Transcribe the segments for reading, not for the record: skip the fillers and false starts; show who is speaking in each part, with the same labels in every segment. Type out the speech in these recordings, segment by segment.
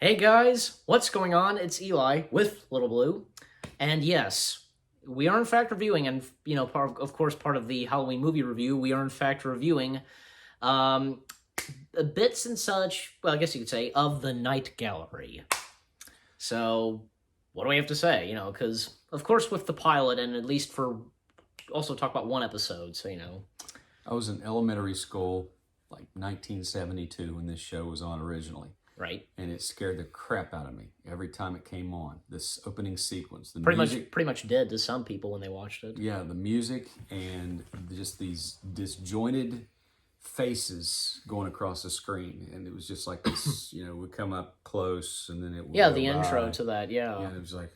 Speaker 1: Hey guys, what's going on? It's Eli with Little Blue, and yes, we are in fact reviewing, and of course, part of the Halloween movie review, we are in fact reviewing um, bits and such. Well, I guess you could say of the Night Gallery. So, what do we have to say? Because of course, with the pilot, and at least for also talk about one episode, so
Speaker 2: I was in elementary school, like 1972, when this show was on originally,
Speaker 1: right?
Speaker 2: and it scared the crap out of me every time it came on. This opening sequence, the
Speaker 1: Pretty
Speaker 2: music,
Speaker 1: much, pretty much dead to some people when they watched it.
Speaker 2: yeah, the music, and just these disjointed faces going across the screen, and it was just like this. Would come up close, and then it would
Speaker 1: Yeah,
Speaker 2: go
Speaker 1: the intro
Speaker 2: by.
Speaker 1: to that. Yeah,
Speaker 2: Yeah, it was like,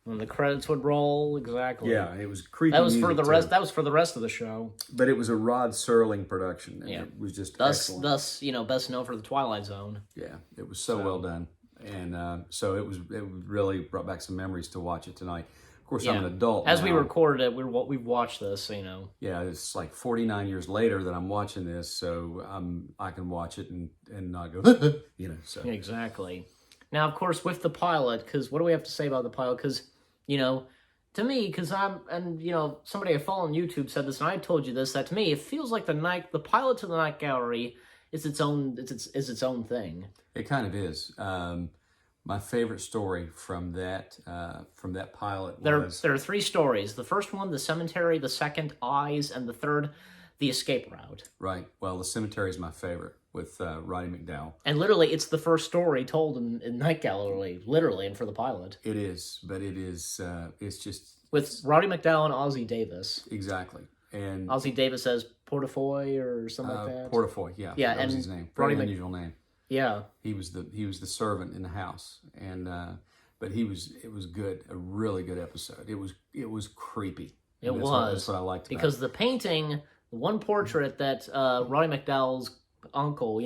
Speaker 1: when the credits would roll, exactly.
Speaker 2: yeah, it was creepy.
Speaker 1: That was for
Speaker 2: music
Speaker 1: the
Speaker 2: too.
Speaker 1: rest. That was for the rest of the show.
Speaker 2: But it was a Rod Serling production, and
Speaker 1: Yeah.
Speaker 2: it was just
Speaker 1: Thus,
Speaker 2: excellent.
Speaker 1: thus, best known for the Twilight Zone.
Speaker 2: Yeah, it was so well done, and so it really brought back some memories to watch it tonight. Of course, I'm
Speaker 1: Yeah.
Speaker 2: an adult
Speaker 1: As we
Speaker 2: now.
Speaker 1: recorded it, we've watched this.
Speaker 2: Yeah, it's like 49 years later that I'm watching this, so I can watch it and not go, So
Speaker 1: Exactly. Now, of course, with the pilot, because what do we have to say about the pilot? Because to me, because somebody I follow on YouTube said this, and I told you this, that to me it feels like the pilot to the Night Gallery is its own, is its own thing.
Speaker 2: it kind of is. My favorite story from that pilot was
Speaker 1: There are three stories. The first one, the cemetery. The second, Eyes, and the third, the escape route.
Speaker 2: right. Well, the cemetery is my favorite with Roddy McDowall.
Speaker 1: And literally, it's the first story told in Night Gallery, literally, and for the pilot.
Speaker 2: It is, but it's just
Speaker 1: With Roddy McDowall and Ozzie Davis.
Speaker 2: exactly. And
Speaker 1: Ozzie Davis as Portafoy or something like that.
Speaker 2: Portafoy, yeah,
Speaker 1: Yeah,
Speaker 2: that was
Speaker 1: and
Speaker 2: his name.
Speaker 1: Roddy
Speaker 2: Very
Speaker 1: Mc-
Speaker 2: unusual name.
Speaker 1: Yeah.
Speaker 2: He was the servant in the house, and but it was good, a really good episode. It was creepy.
Speaker 1: It
Speaker 2: And
Speaker 1: was.
Speaker 2: that's what I liked about
Speaker 1: Because the painting, the one portrait that Roddy McDowall's uncle,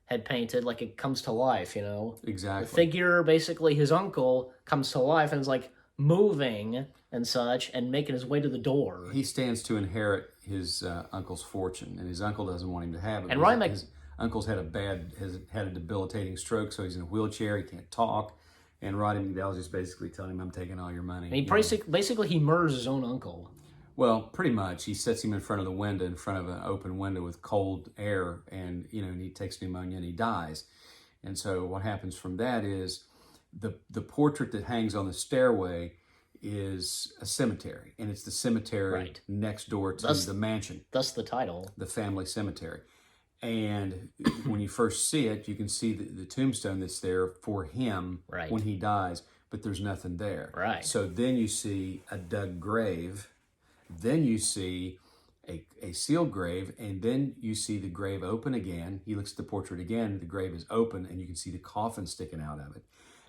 Speaker 1: had painted, like it comes to life,
Speaker 2: it.
Speaker 1: The
Speaker 2: Exactly.
Speaker 1: figure, basically his uncle, comes to life and is like moving and such and making his way to the door.
Speaker 2: He stands to inherit his uncle's fortune, and his uncle doesn't want him to have it.
Speaker 1: And
Speaker 2: because
Speaker 1: Roddy Mc-
Speaker 2: his uncle's has had a debilitating stroke, so he's in a wheelchair. He can't talk, and Roddy McDowell's just basically telling him, "I'm taking all your money."
Speaker 1: And he
Speaker 2: you know.
Speaker 1: basically he murders his own uncle.
Speaker 2: Well, pretty much. He sets him in front of the window, in front of an open window with cold air, and and he takes pneumonia and he dies. And so what happens from that is the portrait that hangs on the stairway is a cemetery, and it's the cemetery
Speaker 1: Right.
Speaker 2: next door to
Speaker 1: Thus-
Speaker 2: the mansion,
Speaker 1: Thus the title.
Speaker 2: the family cemetery. And when you first see it, you can see the tombstone that's there for him
Speaker 1: Right.
Speaker 2: when he dies, but there's nothing there.
Speaker 1: Right.
Speaker 2: So then you see a dug grave, then you see a sealed grave, and then you see the grave open again. He looks at the portrait again, the grave is open, and you can see the coffin sticking out of it.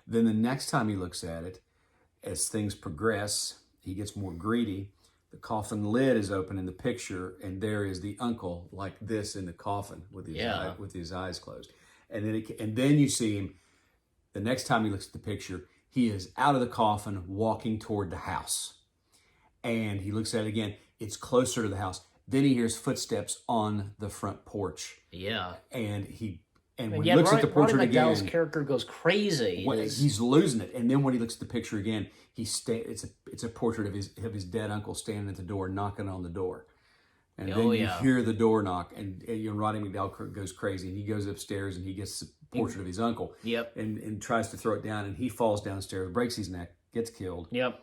Speaker 2: Then the next time he looks at it, as things progress, he gets more greedy. The coffin lid is open in the picture, and there is the uncle like this in the coffin with his eyes closed. And then you see him. The next time he looks at the picture, he is out of the coffin, walking toward the house. And he looks at it again. It's closer to the house. Then he hears footsteps on the front porch,
Speaker 1: Yeah.
Speaker 2: and when
Speaker 1: And
Speaker 2: he
Speaker 1: yet,
Speaker 2: looks
Speaker 1: Roddy
Speaker 2: at the portrait
Speaker 1: McDowall's
Speaker 2: again,
Speaker 1: character goes crazy.
Speaker 2: he's losing it. And then when he looks at the picture again, it's a portrait of his dead uncle standing at the door, knocking on the door. And then you hear the door knock, and Roddy McDowall goes crazy, and he goes upstairs and he gets the portrait of his uncle.
Speaker 1: Yep.
Speaker 2: And tries to throw it down, and he falls downstairs, breaks his neck, gets killed.
Speaker 1: Yep.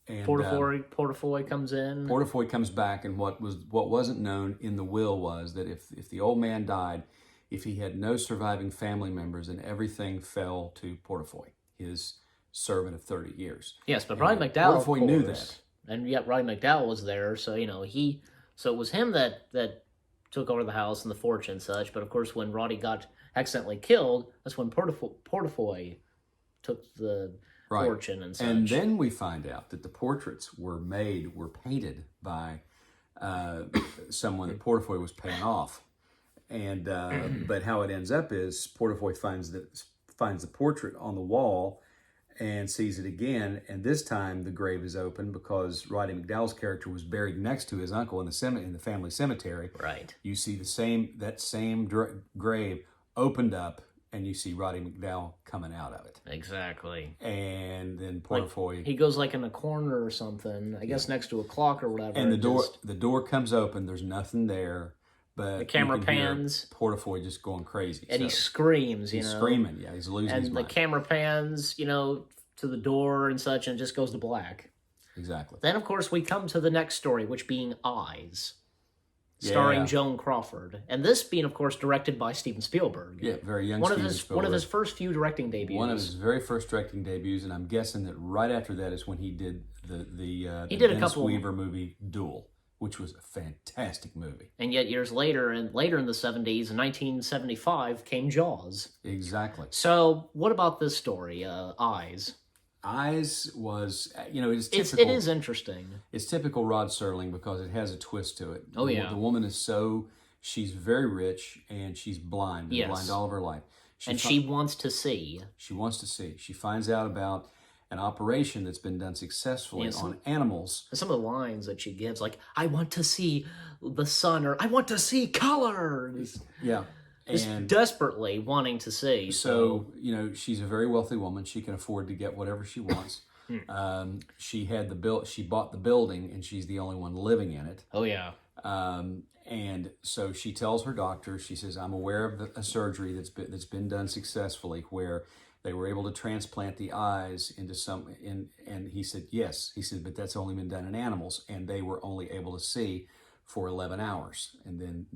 Speaker 2: And
Speaker 1: Portafoy comes in.
Speaker 2: Portafoy comes back, and what wasn't known in the will was that if the old man died, if he had no surviving family members, then everything fell to Portafoy, his servant of 30 years.
Speaker 1: Yes, but Roddy McDowall, of
Speaker 2: Portafoy knew
Speaker 1: course,
Speaker 2: that.
Speaker 1: and yet Roddy McDowall was there, so so it was him that took over the house and the fortune and such. But of course, when Roddy got accidentally killed, that's when Portafoy took the fortune and such.
Speaker 2: And then we find out that the portraits were painted by someone that Portafoy was paying off. And but how it ends up is Portafoy finds the portrait on the wall and sees it again, and this time the grave is open because Roddy McDowall's character was buried next to his uncle in the family cemetery.
Speaker 1: Right.
Speaker 2: You see that same grave opened up, and you see Roddy McDowell coming out of it.
Speaker 1: Exactly.
Speaker 2: And then
Speaker 1: Like,
Speaker 2: Portafoy,
Speaker 1: he goes like in a corner or something, I guess next to a clock or whatever.
Speaker 2: and
Speaker 1: just-
Speaker 2: the door comes open. There's nothing there, but
Speaker 1: The camera
Speaker 2: you can hear
Speaker 1: pans.
Speaker 2: Portafoy just going crazy.
Speaker 1: and he
Speaker 2: So
Speaker 1: screams,
Speaker 2: he's
Speaker 1: know.
Speaker 2: screaming. Yeah, he's losing his
Speaker 1: And the
Speaker 2: mind.
Speaker 1: camera pans, to the door and such, and it just goes to black.
Speaker 2: Exactly.
Speaker 1: Then, of course, we come to the next story, which being Eyes, starring
Speaker 2: Yeah.
Speaker 1: Joan Crawford, and this being, of course, directed by Steven Spielberg.
Speaker 2: Yeah, very young.
Speaker 1: one of
Speaker 2: Steven
Speaker 1: his
Speaker 2: Spielberg.
Speaker 1: first few directing debuts.
Speaker 2: One of his very first directing debuts, and I'm guessing that right after that is when he did the
Speaker 1: He did a
Speaker 2: Dennis
Speaker 1: couple-
Speaker 2: Weaver movie Duel, which was a fantastic movie.
Speaker 1: And yet, years later, and later in the 70s, in 1975, came Jaws.
Speaker 2: Exactly.
Speaker 1: So, what about this story, Eyes?
Speaker 2: Eyes was, it's
Speaker 1: It
Speaker 2: typical.
Speaker 1: is interesting.
Speaker 2: It's typical Rod Serling because it has a twist to it.
Speaker 1: Oh, yeah.
Speaker 2: The woman is she's very rich and she's blind. Been
Speaker 1: Yes.
Speaker 2: blind all of her life.
Speaker 1: She wants to see.
Speaker 2: She wants to see. She finds out about an operation that's been done successfully
Speaker 1: Yes.
Speaker 2: on animals.
Speaker 1: Some of the lines that she gives, like, I want to see the sun, or I want to see colors.
Speaker 2: Yeah.
Speaker 1: Just
Speaker 2: And
Speaker 1: desperately wanting to see.
Speaker 2: so, she's a very wealthy woman. She can afford to get whatever she wants.
Speaker 1: Hmm.
Speaker 2: She bought the building and she's the only one living in it.
Speaker 1: Oh, yeah.
Speaker 2: And so she tells her doctor, she says, I'm aware of a surgery that's been done successfully where they were able to transplant the eyes into and he said, yes. He said, but that's only been done in animals, and they were only able to see for 11 hours, and then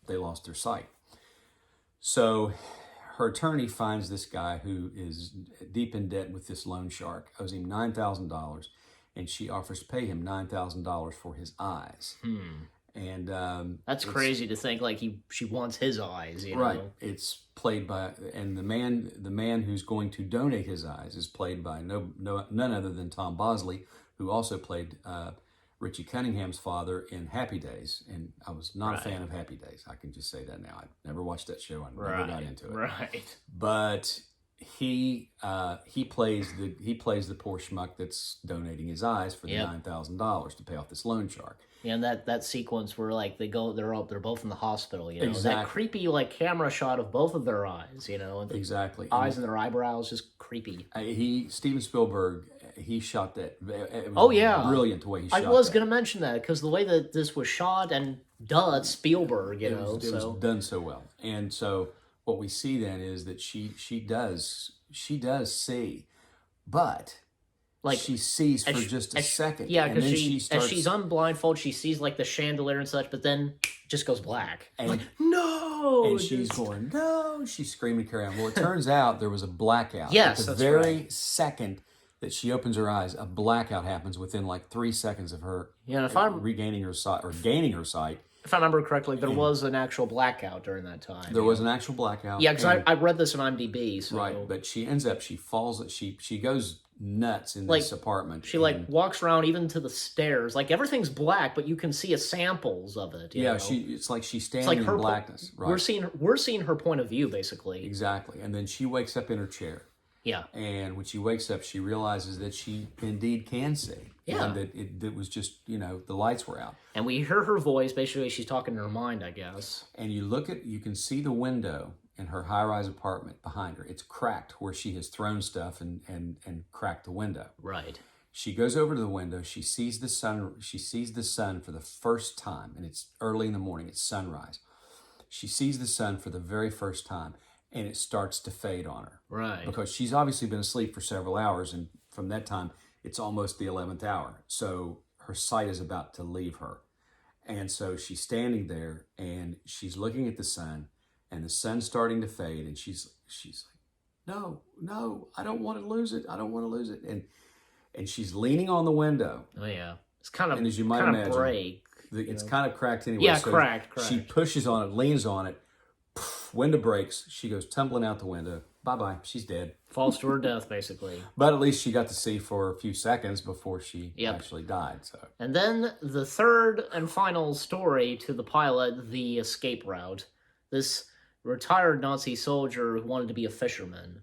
Speaker 2: they lost their sight. So her attorney finds this guy who is deep in debt with this loan shark, owes him $9,000, and she offers to pay him $9,000 for his eyes. And
Speaker 1: That's crazy to think, like, she wants his eyes,
Speaker 2: right. It's played by, and the man who's going to donate his eyes is played by none other than Tom Bosley, who also played Richie Cunningham's father in Happy Days. And I was not a fan of Happy Days. I can just say that now. I never watched that show. I never got into it.
Speaker 1: Right.
Speaker 2: But he plays the poor schmuck that's donating his eyes for the $9,000 to pay off this loan shark.
Speaker 1: Yeah, and that sequence where, like, they're both in the hospital,
Speaker 2: Exactly.
Speaker 1: That creepy, like, camera shot of both of their eyes, and the
Speaker 2: Exactly.
Speaker 1: eyes and their eyebrows, just creepy.
Speaker 2: Steven Spielberg, he shot that. It was
Speaker 1: Oh, yeah.
Speaker 2: brilliant the way he shot
Speaker 1: I was
Speaker 2: that.
Speaker 1: going to mention that, because the way that this was shot, and it's Spielberg,
Speaker 2: It was done so well. And so what we see then is that she does see, but
Speaker 1: like,
Speaker 2: she sees for just a second.
Speaker 1: Yeah,
Speaker 2: and
Speaker 1: because
Speaker 2: then
Speaker 1: as she's unblindfolded, she sees, like, the chandelier and such, but then it just goes black.
Speaker 2: And-
Speaker 1: like, no!
Speaker 2: and she's going, no, she's screaming, carry on. Well, it turns out there was a blackout.
Speaker 1: Yes,
Speaker 2: At the
Speaker 1: that's
Speaker 2: very second that she opens her eyes, a blackout happens within like 3 seconds of her
Speaker 1: Yeah, and if I
Speaker 2: regaining her sight or gaining her sight.
Speaker 1: remember correctly, there was an actual blackout during that time.
Speaker 2: There was an actual blackout.
Speaker 1: Yeah, because
Speaker 2: and-
Speaker 1: I read this on IMDb. So
Speaker 2: right, but she falls, she goes nuts in
Speaker 1: Like,
Speaker 2: this apartment.
Speaker 1: she, like, walks around even to the stairs. Like, everything's black, but you can see samples of it. You know?
Speaker 2: it's like she's
Speaker 1: It's
Speaker 2: standing
Speaker 1: like
Speaker 2: in
Speaker 1: her
Speaker 2: blackness. Right,
Speaker 1: We're seeing her point of view, basically.
Speaker 2: exactly. And then she wakes up in her chair.
Speaker 1: Yeah.
Speaker 2: And when she wakes up, she realizes that she indeed can see.
Speaker 1: Yeah.
Speaker 2: And that it was just, the lights were out.
Speaker 1: And we hear her voice. Basically, she's talking in her mind, I guess.
Speaker 2: And you can see the window in her high-rise apartment behind her. It's cracked where she has thrown stuff and cracked the window.
Speaker 1: Right.
Speaker 2: She goes over to the window. She sees the sun. She sees the sun for the first time, and it's early in the morning. It's sunrise. She sees the sun for the very first time, and it starts to fade on her.
Speaker 1: Right.
Speaker 2: Because she's obviously been asleep for several hours, and from that time, it's almost the 11th hour. So her sight is about to leave her. And so she's standing there, and she's looking at the sun, and the sun's starting to fade, and she's like, no, I don't want to lose it. I don't want to lose it. And she's leaning on the window.
Speaker 1: Oh, yeah. It's kind of,
Speaker 2: And as you might
Speaker 1: kind
Speaker 2: imagine,
Speaker 1: of break.
Speaker 2: It's kind of cracked anyway.
Speaker 1: Yeah,
Speaker 2: so
Speaker 1: cracked.
Speaker 2: She pushes on it, leans on it. Window breaks. She goes tumbling out the window. Bye-bye. She's dead.
Speaker 1: Falls to her death, basically.
Speaker 2: But at least she got to see for a few seconds before she
Speaker 1: Yep.
Speaker 2: actually died. So
Speaker 1: And then the third and final story to the pilot, the escape route. This retired Nazi soldier who wanted to be a fisherman,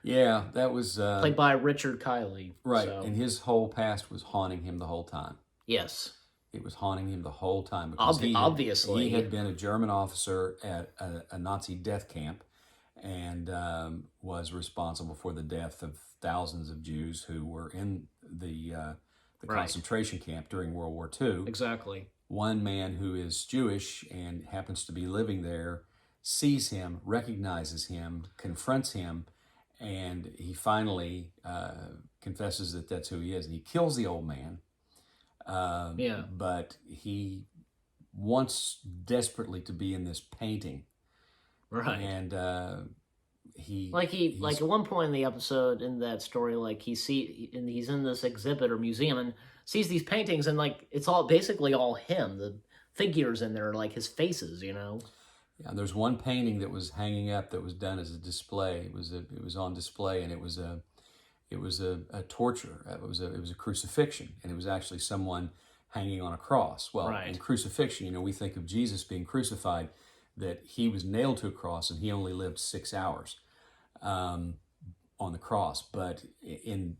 Speaker 2: yeah, that was
Speaker 1: played by Richard Kiley.
Speaker 2: right.
Speaker 1: So,
Speaker 2: And his whole past was haunting him the whole time.
Speaker 1: yes.
Speaker 2: It was haunting him the whole time because
Speaker 1: Obviously.
Speaker 2: he had been a German officer at a Nazi death camp, and was responsible for the death of thousands of Jews who were in the
Speaker 1: Right.
Speaker 2: concentration camp during World War II.
Speaker 1: Exactly.
Speaker 2: One man who is Jewish and happens to be living there sees him, recognizes him, confronts him, and he finally confesses that that's who he is. And he kills the old man.
Speaker 1: Yeah.
Speaker 2: But he wants desperately to be in this painting.
Speaker 1: Right.
Speaker 2: And
Speaker 1: like at one point in the episode in that story, like he's in this exhibit or museum and sees these paintings, and like it's all basically all him. The figures in there are like his faces, you know.
Speaker 2: Yeah, there's one painting that was hanging up that was done as a display. It was on display, and it was a torture. It was a crucifixion, and it was actually someone hanging on a cross. Well,
Speaker 1: Right.
Speaker 2: in crucifixion, you know, we think of Jesus being crucified, that he was nailed to a cross and he only lived 6 hours on the cross. But in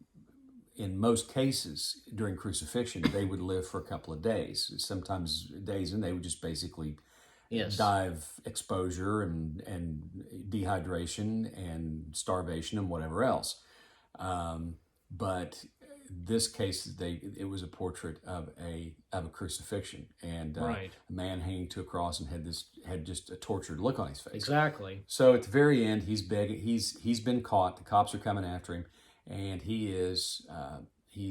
Speaker 2: most cases during crucifixion, they would live for a couple of days, sometimes days, and they would just basically
Speaker 1: Yes.
Speaker 2: die of exposure and dehydration and starvation and whatever else. But this case, it was a portrait of a crucifixion, and
Speaker 1: Right.
Speaker 2: a man hanging to a cross and had just a tortured look on his face.
Speaker 1: Exactly.
Speaker 2: So at the very end, he's begging. He's been caught. The cops are coming after him, and he's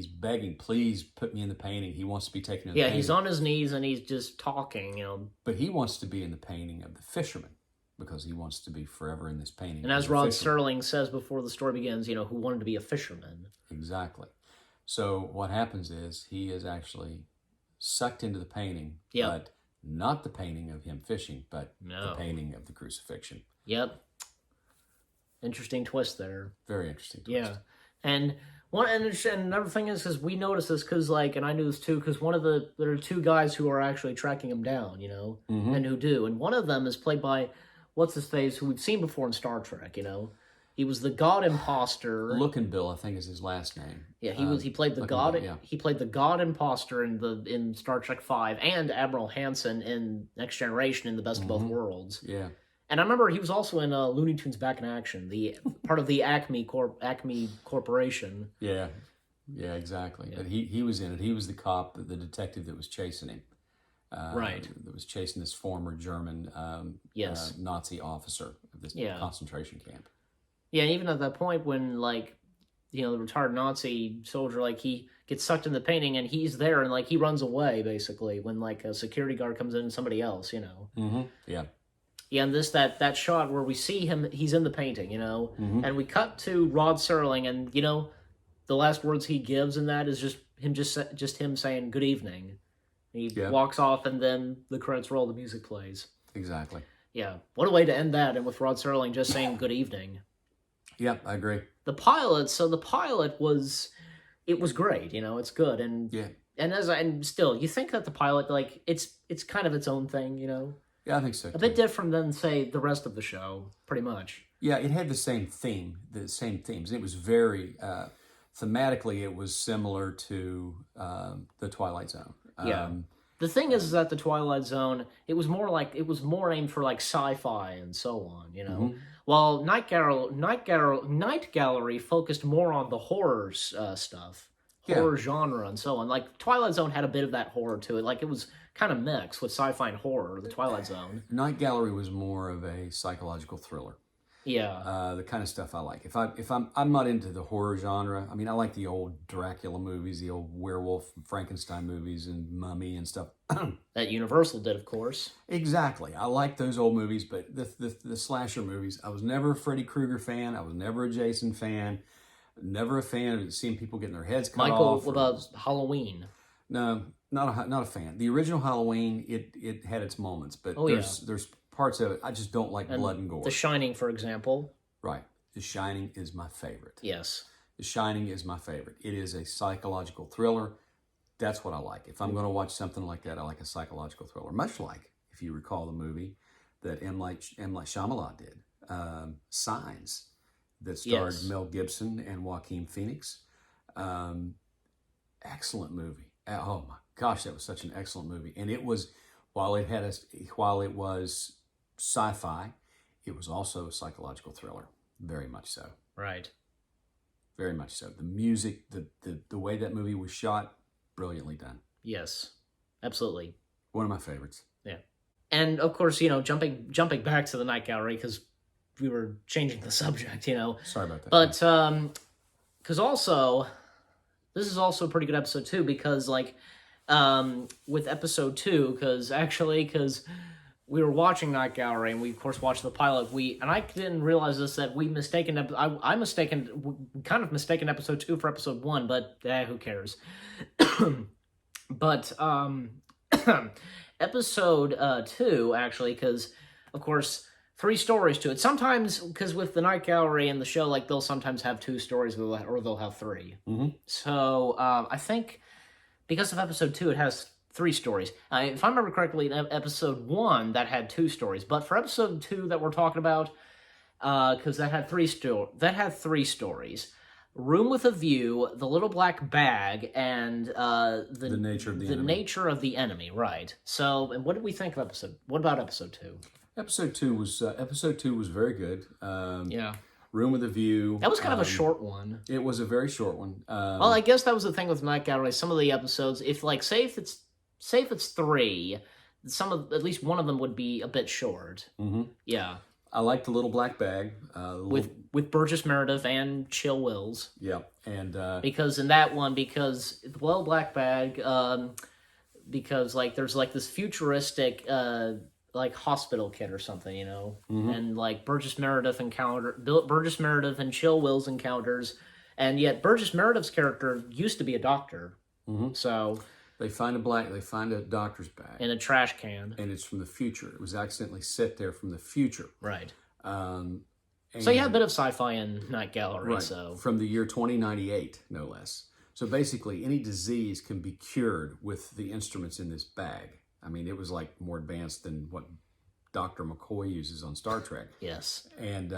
Speaker 2: begging, "Please put me in the painting." He wants to be taken in the
Speaker 1: Yeah,
Speaker 2: painting.
Speaker 1: he's on his knees and he's just talking, you know.
Speaker 2: But he wants to be in the painting of the fisherman because he wants to be forever in this painting.
Speaker 1: And as
Speaker 2: a
Speaker 1: Rod
Speaker 2: fisherman.
Speaker 1: Serling says before the story begins, you know, who wanted to be a fisherman.
Speaker 2: Exactly. So what happens is he is actually sucked into the painting,
Speaker 1: Yep.
Speaker 2: but not the painting of him fishing, but
Speaker 1: No.
Speaker 2: the painting of the crucifixion.
Speaker 1: Yep. Interesting twist there.
Speaker 2: Very interesting twist.
Speaker 1: Yeah. And another thing is, because we noticed this, because like, and I knew this too, because there are two guys who are actually tracking him down, you know,
Speaker 2: Mhm.
Speaker 1: and who do, and one of them is played by what's his face, who we've seen before in Star Trek, you know. He was the God Imposter.
Speaker 2: Looking Bill, I think is his last name.
Speaker 1: Yeah, he played the
Speaker 2: Looking
Speaker 1: God.
Speaker 2: Bill, yeah.
Speaker 1: He played the God Imposter in Star Trek V, and Admiral Hansen in Next Generation in The Best of Both Worlds.
Speaker 2: Yeah.
Speaker 1: And I remember he was also in Looney Tunes Back in Action, the part of the Acme Corporation.
Speaker 2: Yeah. Yeah, exactly. But he was in it. He was the cop, the detective that was chasing him.
Speaker 1: Right.
Speaker 2: That was chasing this former German
Speaker 1: Yes.
Speaker 2: Nazi officer of this
Speaker 1: Yeah.
Speaker 2: concentration camp.
Speaker 1: Yeah, and even at that point when, like, you know, the retired Nazi soldier, like, he gets sucked in the painting and he's there and, like, he runs away, basically, when, like, a security guard comes in and somebody else, you know.
Speaker 2: Mm-hmm. Yeah.
Speaker 1: Yeah, and that shot where we see him, he's in the painting, you know, and we cut to Rod Serling, and, you know, the last words he gives in that is just him saying, "Good evening." He walks off, and then the credits roll, the music plays.
Speaker 2: Exactly.
Speaker 1: Yeah, what a way to end that, and with Rod Serling just saying, "Good evening."
Speaker 2: Yeah, I agree.
Speaker 1: The pilot was great, you know, it's good, and
Speaker 2: Yeah.
Speaker 1: and still, you think that the pilot, like, it's kind of its own thing, you know,
Speaker 2: Yeah, I think so.
Speaker 1: a bit different than, say, the rest of the show, pretty much.
Speaker 2: Yeah, it had the same themes. It was very thematically. It was similar to the Twilight Zone.
Speaker 1: Yeah. The thing is that the Twilight Zone, it was more aimed for like sci-fi and so on, you know. While Night Gallery focused more on the horror stuff, horror genre and so on. Like Twilight Zone had a bit of that horror to it. Like it was kind of mixed with sci-fi and horror. The Twilight Zone.
Speaker 2: Night Gallery was more of a psychological thriller.
Speaker 1: Yeah.
Speaker 2: The kind of stuff I like. If I'm not into the horror genre. I mean, I like the old Dracula movies, the old werewolf, Frankenstein movies, and Mummy and stuff.
Speaker 1: That Universal did, of course.
Speaker 2: Exactly. I like those old movies, but the slasher movies, I was never a Freddy Krueger fan. I was never a Jason fan. Never a fan of seeing people getting their heads cut off.
Speaker 1: Michael, what about Halloween?
Speaker 2: No, not a fan. The original Halloween, it had its moments, but
Speaker 1: Oh,
Speaker 2: there's parts of it I just don't like blood and gore.
Speaker 1: The Shining, for example.
Speaker 2: Right. The Shining is my favorite.
Speaker 1: Yes.
Speaker 2: The Shining is my favorite. It is a psychological thriller. That's what I like. If I'm going to watch something like that, I like a psychological thriller. Much like, if you recall the movie that M. Night Shyamalan did, Signs, that starred Mel Gibson and Joaquin Phoenix. Excellent movie. Oh my gosh, that was such an excellent movie. And it was, while it was sci-fi, it was also a psychological thriller. Very much so.
Speaker 1: Right.
Speaker 2: Very much so. The music, the way that movie was shot, brilliantly done.
Speaker 1: Yes. Absolutely.
Speaker 2: One of my favorites.
Speaker 1: Yeah. And of course, jumping back to the Night Gallery, because we were changing the subject,
Speaker 2: Sorry about that.
Speaker 1: But because also, this is also a pretty good episode too, because with episode 2, because we were watching Night Gallery and we of course watched the pilot. And I didn't realize this, that we kind of mistaken episode 2 for episode 1, but who cares? But episode 2 actually, because of course 3 stories to it. Sometimes, because with the Night Gallery and the show, they'll sometimes have 2 stories or they'll have 3.
Speaker 2: Mm-hmm.
Speaker 1: So I think because of episode 2, it has 3 stories. If I remember correctly, in episode 1 that had 2 stories, but for episode 2 that we're talking about, because that had 3 stories. Room with a View, The Little Black Bag, and the nature of the enemy. Right. So, and what did we think of what about episode 2?
Speaker 2: Episode two was very good.
Speaker 1: Yeah.
Speaker 2: Room with a View.
Speaker 1: That was kind of a short one.
Speaker 2: It was a very short one.
Speaker 1: Well, I guess that was the thing with Night Gallery. Some of the episodes, if say if it's 3, at least one of them would be a bit short.
Speaker 2: Mm-hmm.
Speaker 1: Yeah.
Speaker 2: I like The Little Black Bag.
Speaker 1: With Burgess Meredith and Chill Wills.
Speaker 2: Yeah, and
Speaker 1: because in that one, the Little Black Bag, because there's this futuristic hospital kit or something,
Speaker 2: mm-hmm.
Speaker 1: and Burgess Meredith and Chill Wills encounters, and yet Burgess Meredith's character used to be a doctor,
Speaker 2: mm-hmm.
Speaker 1: so
Speaker 2: they find a doctor's bag
Speaker 1: in a trash can,
Speaker 2: and it's from the future. It was accidentally set there from the future,
Speaker 1: right?
Speaker 2: So
Speaker 1: you have a bit of sci-fi in Night Gallery,
Speaker 2: right,
Speaker 1: so
Speaker 2: from the year 2098, no less. So basically, any disease can be cured with the instruments in this bag. I mean, it was more advanced than what Dr. McCoy uses on Star Trek.
Speaker 1: Yes.
Speaker 2: And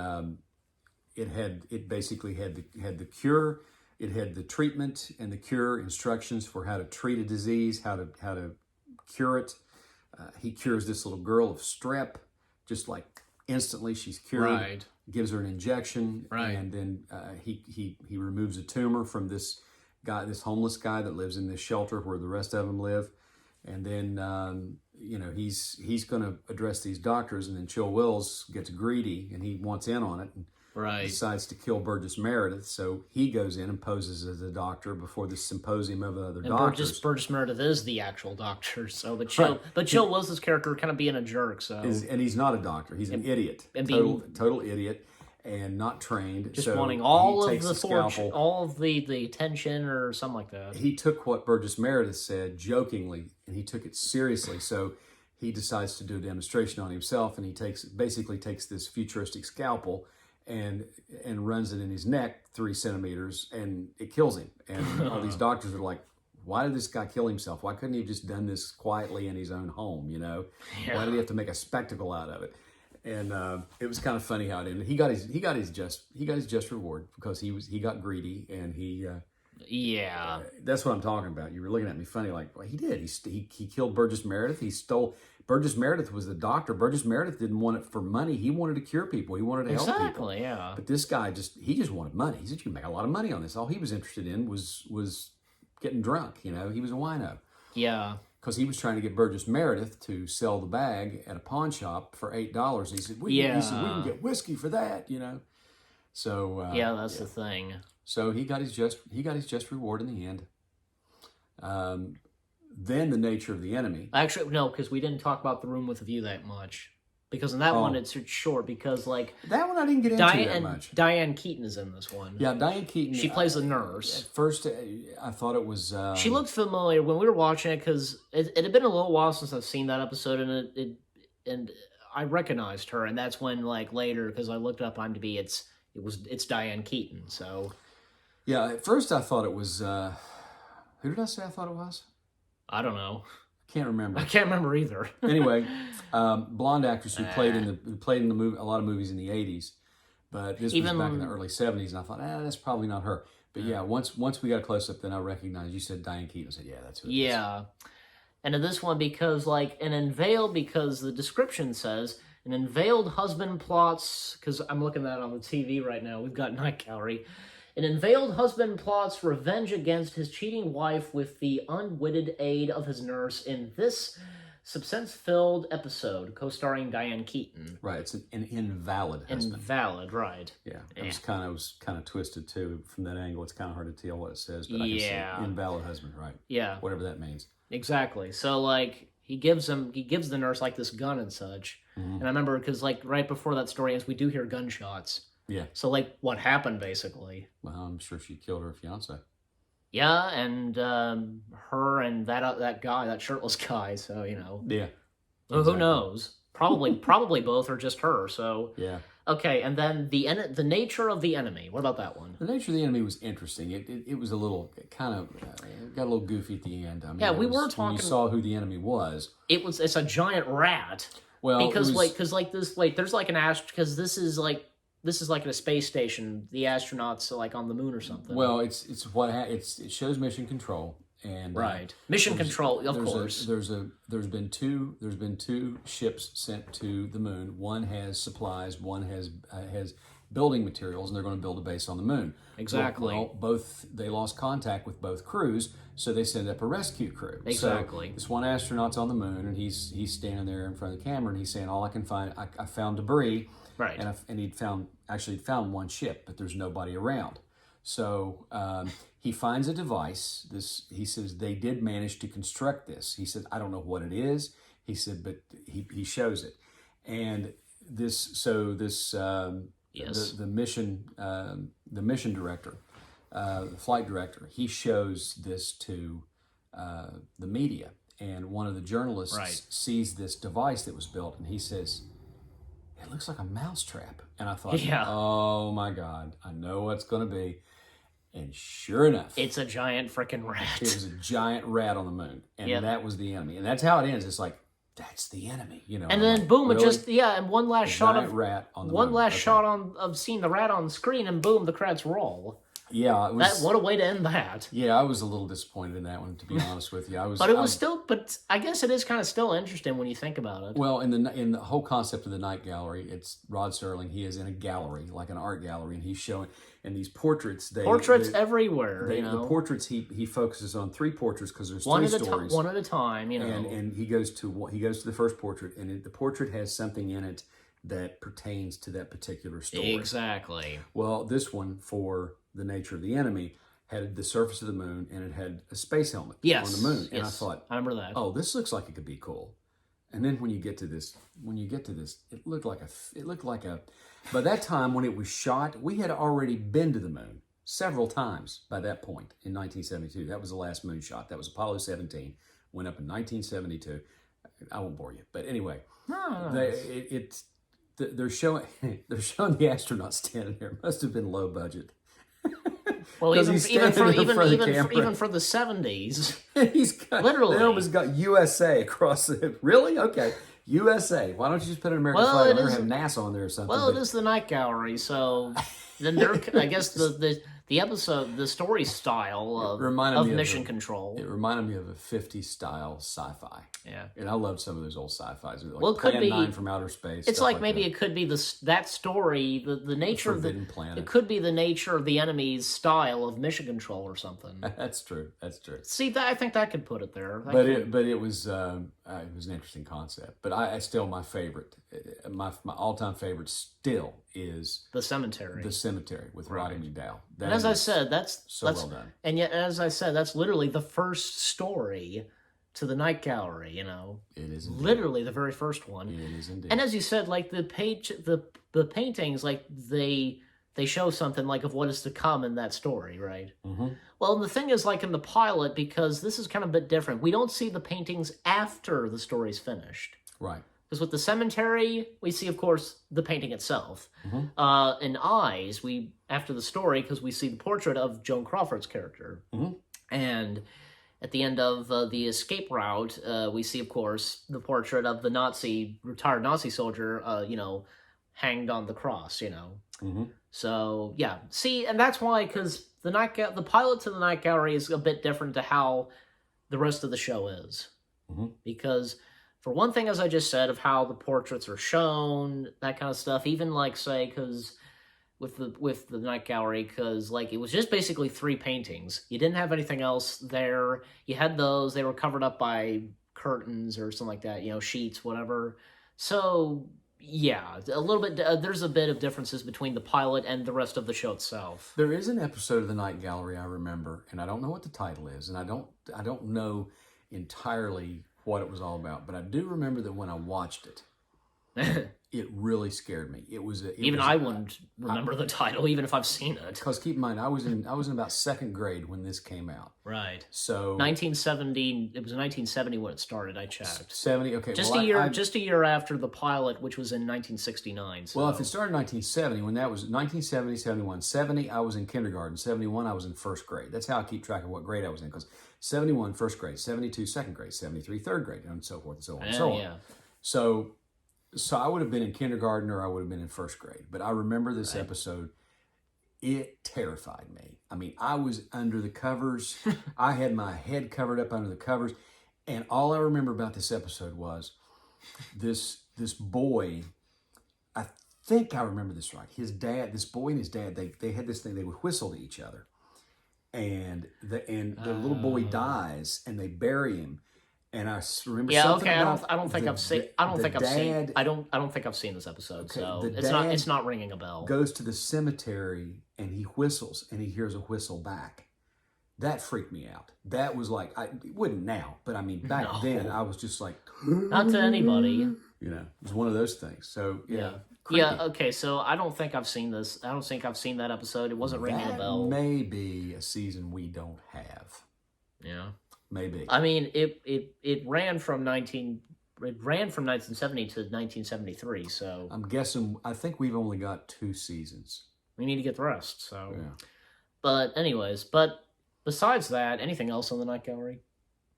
Speaker 2: it basically had the cure, it had the treatment and the cure instructions for how to treat a disease, how to cure it. He cures this little girl of strep, just instantly she's cured.
Speaker 1: Right.
Speaker 2: Gives her an injection,
Speaker 1: right,
Speaker 2: and then he removes a tumor from this homeless guy that lives in this shelter where the rest of them live. And then, he's going to address these doctors, and then Chill Wills gets greedy, and he wants in on it, and
Speaker 1: right,
Speaker 2: decides to kill Burgess Meredith. So he goes in and poses as a doctor before this symposium of other doctors.
Speaker 1: Burgess Meredith is the actual doctor, so but Chill Wills' character kind of being a jerk, so
Speaker 2: and he's not a doctor; he's an idiot,
Speaker 1: and
Speaker 2: total idiot. And not trained,
Speaker 1: just
Speaker 2: so
Speaker 1: wanting all of the
Speaker 2: scalpel,
Speaker 1: all of the attention or something like that.
Speaker 2: He took what Burgess Meredith said jokingly, and he took it seriously. So he decides to do a demonstration on himself, and he basically takes this futuristic scalpel and runs it in his neck 3 centimeters, and it kills him. And all these doctors are like, "Why did this guy kill himself? Why couldn't he have just done this quietly in his own home?
Speaker 1: Yeah.
Speaker 2: Why did he have to make a spectacle out of it?" And it was kind of funny how it ended. He got his just reward, because he got greedy, and
Speaker 1: yeah,
Speaker 2: that's what I'm talking about. You were looking at me funny, well, he did. He killed Burgess Meredith. He stole. Burgess Meredith was the doctor. Burgess Meredith didn't want it for money. He wanted to cure people. He wanted to help people.
Speaker 1: Exactly, yeah.
Speaker 2: But this guy just wanted money. He said, "You can make a lot of money on this." All he was interested in was getting drunk. He was a wino.
Speaker 1: Yeah.
Speaker 2: Because he was trying to get Burgess Meredith to sell the bag at a pawn shop for $8. He said, we can get whiskey for that, So
Speaker 1: that's the thing.
Speaker 2: So he got his just reward in the end. Then The Nature of the Enemy.
Speaker 1: Actually, no, because we didn't talk about The Room with a View that much. Because in that one, it's short, because,
Speaker 2: that one I didn't get into that much.
Speaker 1: Diane Keaton is in this one.
Speaker 2: Yeah, Diane Keaton.
Speaker 1: She plays the nurse.
Speaker 2: At first, I thought it was...
Speaker 1: she looked familiar when we were watching it, because it had been a little while since I've seen that episode, and I recognized her, and that's when, later, because I looked up IMDb, it's Diane Keaton, so...
Speaker 2: Yeah, at first I thought it was... who did I say I thought it was?
Speaker 1: I don't know.
Speaker 2: Can't remember.
Speaker 1: I can't remember either.
Speaker 2: Anyway, blonde actress who played in the movie, a lot of movies in the 80s, but this was back in the early 70s, and I thought, that's probably not her. But yeah, once we got a close up, then I recognized. You said Diane Keaton. I said, yeah, that's who it is.
Speaker 1: And in this one, because and in Veil, because the description says An unveiled husband plots, because I'm looking at that on the TV right now. We've got Night Gallery. An unveiled husband plots revenge against his cheating wife with the unwitted aid of his nurse in this suspense-filled episode, co-starring Diane Keaton.
Speaker 2: Right, it's an invalid husband.
Speaker 1: Invalid, right.
Speaker 2: Yeah, it was kind of twisted too from that angle. It's kind of hard to tell what it says, but I can say invalid husband, right?
Speaker 1: Yeah.
Speaker 2: Whatever that means.
Speaker 1: Exactly. So, like, he gives the nurse, like, this gun and such. And I remember, because, like, right before that story ends, we do hear gunshots.
Speaker 2: Yeah.
Speaker 1: So, like, what happened, basically?
Speaker 2: Well, I'm sure she killed her fiance.
Speaker 1: Yeah, and her and that guy, that shirtless guy, so, you know.
Speaker 2: Yeah.
Speaker 1: Well, who knows? Probably both, or just her, so.
Speaker 2: Yeah.
Speaker 1: Okay, and then the nature of the enemy. What about that one?
Speaker 2: The nature of the enemy was interesting. It was a little, kind of, got a little goofy at the end. I mean,
Speaker 1: yeah, we were
Speaker 2: when
Speaker 1: talking.
Speaker 2: you saw who the enemy was.
Speaker 1: It's a giant rat.
Speaker 2: Well,
Speaker 1: because there's like an because this is like in a space station. The astronauts are like on the moon or something.
Speaker 2: Well, it shows mission control and
Speaker 1: right mission control of course.
Speaker 2: There's been two ships sent to the moon. One has supplies. One has building materials, and they're going to build a base on the moon.
Speaker 1: Exactly.
Speaker 2: Well, they lost contact with both crews, so they send up a rescue crew.
Speaker 1: Exactly.
Speaker 2: So this one astronaut's on the moon, and he's standing there in front of the camera, and he's saying, "All I can find, I found debris."
Speaker 1: Right.
Speaker 2: And he'd found one ship, but there's nobody around. So he finds a device. He says they did manage to construct this. He said, I don't know what it is. He said, but he shows it, and
Speaker 1: yes.
Speaker 2: The mission director, the flight director, he shows this to the media, and one of the journalists sees this device that was built, and he says, it looks like a mousetrap. And I thought, oh my God, I know what's going to be. And sure enough,
Speaker 1: it's a giant freaking rat.
Speaker 2: It was a giant rat on the moon, and that was the enemy. And that's how it ends. It's like, that's the enemy, you know.
Speaker 1: And then
Speaker 2: like,
Speaker 1: boom,
Speaker 2: really?
Speaker 1: it just and one last shot of
Speaker 2: rat on the
Speaker 1: one
Speaker 2: moon.
Speaker 1: last shot of seeing the rat on the screen, and boom, the credits roll.
Speaker 2: Yeah, it was,
Speaker 1: what a way to end that.
Speaker 2: Yeah, I was a little disappointed in that one, to be honest with you.
Speaker 1: But I guess it is kind of still interesting when you think about it.
Speaker 2: Well, in the whole concept of the Night Gallery, it's Rod Serling. He is in a gallery, like an art gallery, and he's showing and these portraits.
Speaker 1: Portraits everywhere.
Speaker 2: The portraits he focuses on 3 portraits because there's 3 stories.
Speaker 1: One at a time, you know.
Speaker 2: And he goes to the first portrait, and the portrait has something in it that pertains to that particular story.
Speaker 1: Exactly.
Speaker 2: Well, this one, for the nature of the enemy, had the surface of the moon, and it had a space helmet on the moon. And I thought,
Speaker 1: I remember that.
Speaker 2: Oh, this looks like it could be cool. And then when you get to this, it looked like a. By that time, when it was shot, we had already been to the moon several times by that point in 1972. That was the last moon shot. That was Apollo 17. Went up in 1972. I won't bore you, but anyway, they're showing the astronauts standing there. It must have been low budget.
Speaker 1: Well, even for the 70s, literally,
Speaker 2: they almost got USA across the. Really? Okay, USA. Why don't you just put an American flag on there and have NASA on there or something?
Speaker 1: Well, it is the Night Gallery, so then I guess the episode, the story style of Mission Control.
Speaker 2: It reminded me of a 50s style sci-fi.
Speaker 1: Yeah.
Speaker 2: And I loved some of those old sci-fis. Like
Speaker 1: well, it could be
Speaker 2: 9 from Outer Space.
Speaker 1: It's like maybe it could be that story, the nature of the
Speaker 2: planet.
Speaker 1: It could be the nature of the enemy's style of Mission Control or something.
Speaker 2: That's true.
Speaker 1: See, I think that could put it there.
Speaker 2: It was an interesting concept. But I still, my favorite, my all-time favorite still is
Speaker 1: The Cemetery.
Speaker 2: The Cemetery with Roddy McDowall.
Speaker 1: And as I said, that's
Speaker 2: well done.
Speaker 1: And yet, as I said, that's literally the first story to the Night Gallery, you know.
Speaker 2: It is indeed.
Speaker 1: Literally the very first one.
Speaker 2: It is indeed.
Speaker 1: And as you said, like the paintings, like they show something like of what is to come in that story, right?
Speaker 2: Mm-hmm.
Speaker 1: Well, and the thing is, like in the pilot, because this is kind of a bit different, we don't see the paintings after the story's finished.
Speaker 2: Right.
Speaker 1: Because with the cemetery, we see, of course, the painting itself.
Speaker 2: Mm-hmm.
Speaker 1: In Eyes, after the story, because we see the portrait of Joan Crawford's character.
Speaker 2: Mm-hmm.
Speaker 1: And at the end of the escape route, we see, of course, the portrait of the retired Nazi soldier, hanged on the cross, you know.
Speaker 2: Mm-hmm.
Speaker 1: So, yeah. See, and that's why, because the pilot to the Night Gallery is a bit different to how the rest of the show is.
Speaker 2: Mm-hmm.
Speaker 1: Because for one thing, as I just said, of how the portraits are shown, that kind of stuff. Even like say, because with the Night Gallery, because like it was just basically 3 paintings. You didn't have anything else there. You had those; they were covered up by curtains or something like that. Sheets, whatever. So yeah, a little bit. There's a bit of differences between the pilot and the rest of the show itself.
Speaker 2: There is an episode of the Night Gallery I remember, and I don't know what the title is, and I don't know entirely what it was all about, but I do remember that when I watched it, it really scared me.
Speaker 1: I wouldn't remember the title, even if I've seen it.
Speaker 2: Because keep in mind, I was in about 2nd grade when this came out.
Speaker 1: Right.
Speaker 2: So
Speaker 1: 1970. It was 1970 when it started. I checked.
Speaker 2: 70. Okay.
Speaker 1: Just a year after the pilot, which was in 1969. So.
Speaker 2: Well, if it started in 1970, when that was 1970, 71, 70, I was in kindergarten. 71, I was in 1st grade. That's how I keep track of what grade I was in. Because 71, 1st grade, 72, 2nd grade, 73, 3rd grade, and so forth and so on and so on.
Speaker 1: Yeah.
Speaker 2: So I would have been in kindergarten or I would have been in 1st grade. But I remember this episode. It terrified me. I mean, I was under the covers. I had my head covered up under the covers. And all I remember about this episode was this boy, I think I remember this right. This boy and his dad, they had this thing, they would whistle to each other. And the little boy dies and they bury him. And I remember something about
Speaker 1: I don't think I've seen this episode,
Speaker 2: okay,
Speaker 1: so
Speaker 2: dad
Speaker 1: it's not ringing a bell.
Speaker 2: Goes to the cemetery and he whistles and he hears a whistle back. That freaked me out. That was like, it wouldn't now, but I mean back then I was just like,
Speaker 1: not to anybody.
Speaker 2: It was one of those things. So
Speaker 1: yeah.
Speaker 2: Creepy.
Speaker 1: Yeah, okay, so I don't think I've seen this. I don't think I've seen that episode. It wasn't ringing a bell.
Speaker 2: That may be a season we don't have.
Speaker 1: Yeah.
Speaker 2: Maybe.
Speaker 1: I mean, it ran from 1970 to 1973, so
Speaker 2: I'm guessing, I think we've only got 2 seasons.
Speaker 1: we need to get the rest, so.
Speaker 2: Yeah.
Speaker 1: But anyways, besides that, anything else on the Night Gallery?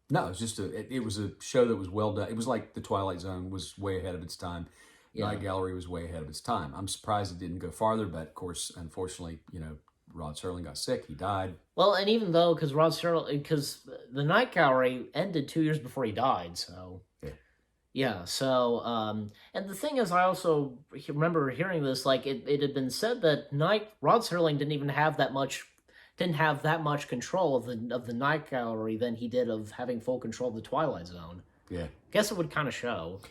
Speaker 2: No, it's just it was a show that was well done. It was like The Twilight Zone was way ahead of its time.
Speaker 1: Yeah.
Speaker 2: Night Gallery was way ahead of its time. I'm surprised it didn't go farther, but of course, unfortunately, Rod Serling got sick. He died.
Speaker 1: Well, and even though, because the Night Gallery ended 2 years before he died, so. Yeah, so, and the thing is, I also remember hearing this, like, it had been said that Rod Serling didn't have that much control of the Night Gallery than he did of having full control of the Twilight Zone.
Speaker 2: Yeah.
Speaker 1: Guess it would kind of show.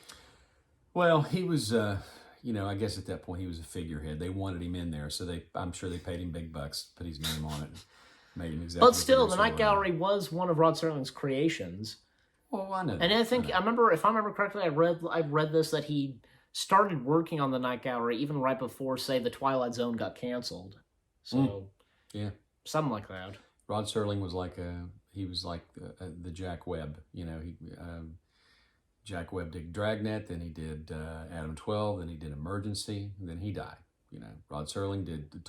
Speaker 2: Well, he was, I guess at that point he was a figurehead. They wanted him in there, so I'm sure they paid him big bucks, put his name on it, made him exactly.
Speaker 1: But still, the Night Gallery was one of Rod Serling's creations.
Speaker 2: Well, I know.
Speaker 1: And I think if I remember correctly, I read this that he started working on the Night Gallery even right before, say, the Twilight Zone got canceled. So,
Speaker 2: yeah,
Speaker 1: something like that.
Speaker 2: Rod Serling was like the Jack Webb. Jack Webb did Dragnet, then he did Adam 12, then he did Emergency, and then he died. Rod Serling did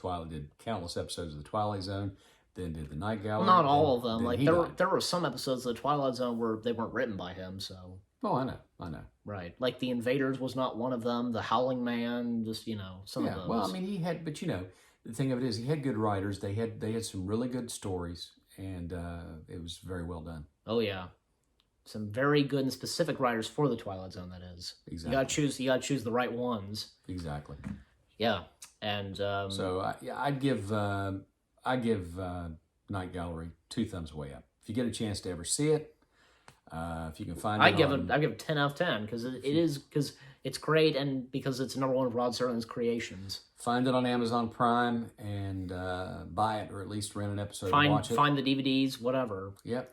Speaker 2: countless episodes of the Twilight Zone. Then did the Night Gallery.
Speaker 1: Not all of them. Like there were some episodes of the Twilight Zone where they weren't written by him. So.
Speaker 2: Oh, I know.
Speaker 1: Right, like The Invaders was not one of them. The Howling Man, just some of those.
Speaker 2: Well, I mean, he had, but the thing of it is, he had good writers. They had some really good stories, and it was very well done.
Speaker 1: Oh yeah, some very good and specific writers for the Twilight Zone. That is
Speaker 2: exactly.
Speaker 1: You gotta choose the right ones.
Speaker 2: Exactly.
Speaker 1: Yeah, and
Speaker 2: so I'd give. I give Night Gallery 2 thumbs way up. If you get a chance to ever see it, if you can find it,
Speaker 1: I give it 10 out of 10 because it's great and because it's another one of Rod Serling's creations.
Speaker 2: Find it on Amazon Prime and buy it, or at least rent an episode and watch it.
Speaker 1: Find the DVDs, whatever.
Speaker 2: Yep.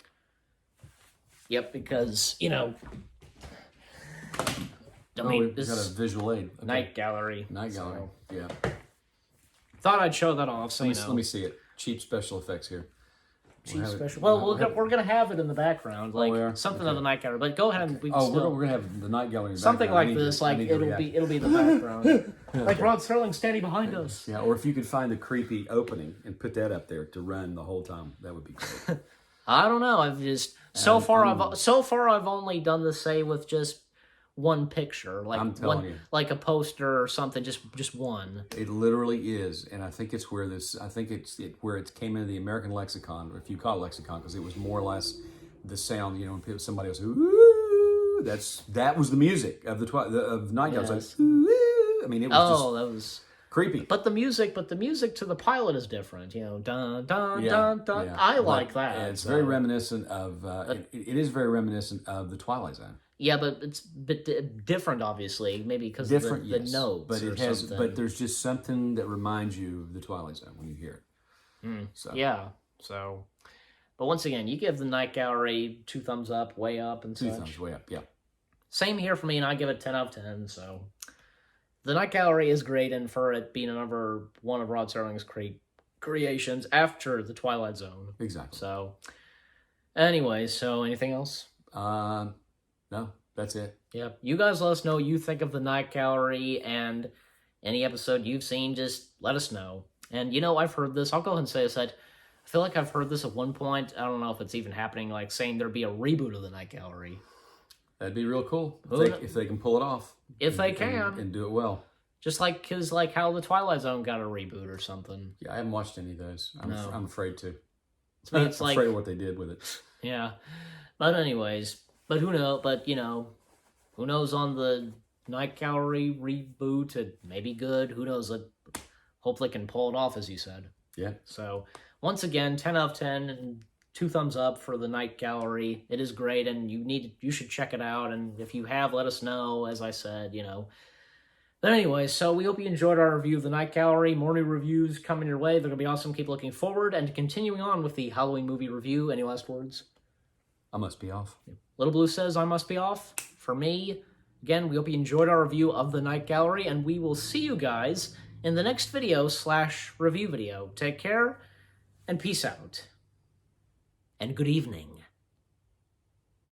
Speaker 1: Because
Speaker 2: we've got a visual aid. Okay.
Speaker 1: Night Gallery.
Speaker 2: So, yeah.
Speaker 1: Thought I'd show that off. So
Speaker 2: let me see it. Cheap special effects here.
Speaker 1: We're gonna have it in the background, like something of the Night Gallery. But go ahead and
Speaker 2: we're gonna have the Night Gallery. In the
Speaker 1: something
Speaker 2: background.
Speaker 1: like this, it'll be the background, like Rod Serling standing behind us.
Speaker 2: Yeah, or if you could find a creepy opening and put that up there to run the whole time, that would be great.
Speaker 1: I don't know. I've just so far I've only done this with just one picture, like
Speaker 2: I'm telling you,
Speaker 1: like a poster or something, just one.
Speaker 2: It literally is, and I think it's where where it came into the American lexicon, or if you call it lexicon, because it was more or less the sound, when somebody was, ooh, ooh, that was the music of of Night Gallery.
Speaker 1: Yes.
Speaker 2: It's like, ooh, I mean, it was
Speaker 1: Oh, that was...
Speaker 2: just creepy.
Speaker 1: But the music to the pilot is different. You know, dun dun
Speaker 2: Yeah,
Speaker 1: dun dun.
Speaker 2: yeah.
Speaker 1: I
Speaker 2: But,
Speaker 1: like that.
Speaker 2: It's
Speaker 1: so.
Speaker 2: very reminiscent of. It is very reminiscent of the Twilight Zone.
Speaker 1: Yeah, but it's a bit different, obviously. Maybe because
Speaker 2: Different,
Speaker 1: of the
Speaker 2: yes,
Speaker 1: notes
Speaker 2: but
Speaker 1: or
Speaker 2: it has.
Speaker 1: something.
Speaker 2: But there's just something that reminds you of the Twilight Zone when you hear it. So
Speaker 1: Yeah. So, but once again, you give the Night Gallery 2 thumbs up, way up, and
Speaker 2: 2
Speaker 1: such.
Speaker 2: thumbs way up. Yeah.
Speaker 1: Same here for me, and I give it 10 out of 10. So, the Night Gallery is great, and for it being another one of Rod Serling's creations after the Twilight Zone.
Speaker 2: Exactly.
Speaker 1: So, anyway, so anything else?
Speaker 2: No, that's it.
Speaker 1: Yeah, you guys let us know what you think of the Night Gallery, and any episode you've seen, just let us know. And, you know, I've heard this. I'll go ahead and say this. I feel like I've heard this at one point. I don't know if it's even happening, like saying there'd be a reboot of the Night Gallery.
Speaker 2: That'd be real cool if they can pull it off.
Speaker 1: If they can.
Speaker 2: And do it well.
Speaker 1: Just like, cause like how the Twilight Zone got a reboot or something.
Speaker 2: Yeah, I haven't watched any of those. I'm afraid to.
Speaker 1: To me, it's
Speaker 2: I'm
Speaker 1: like,
Speaker 2: afraid of what they did with it.
Speaker 1: yeah. But anyways, but who knows? But, you know, who knows on the Night Gallery reboot? It may be good. Who knows? Hopefully can pull it off, as you said.
Speaker 2: Yeah.
Speaker 1: So, once again, 10 out of 10, and 2 thumbs up for the Night Gallery. It is great, and you should check it out, and if you have, let us know, as I said, you know. But anyway, so we hope you enjoyed our review of the Night Gallery. More new reviews coming your way. They're going to be awesome. Keep looking forward, and continuing on with the Halloween movie review. Any last words?
Speaker 2: I must be off.
Speaker 1: Little Blue says I must be off. For me, again, we hope you enjoyed our review of the Night Gallery, and we will see you guys in the next video/review video. Take care, and peace out. And good evening.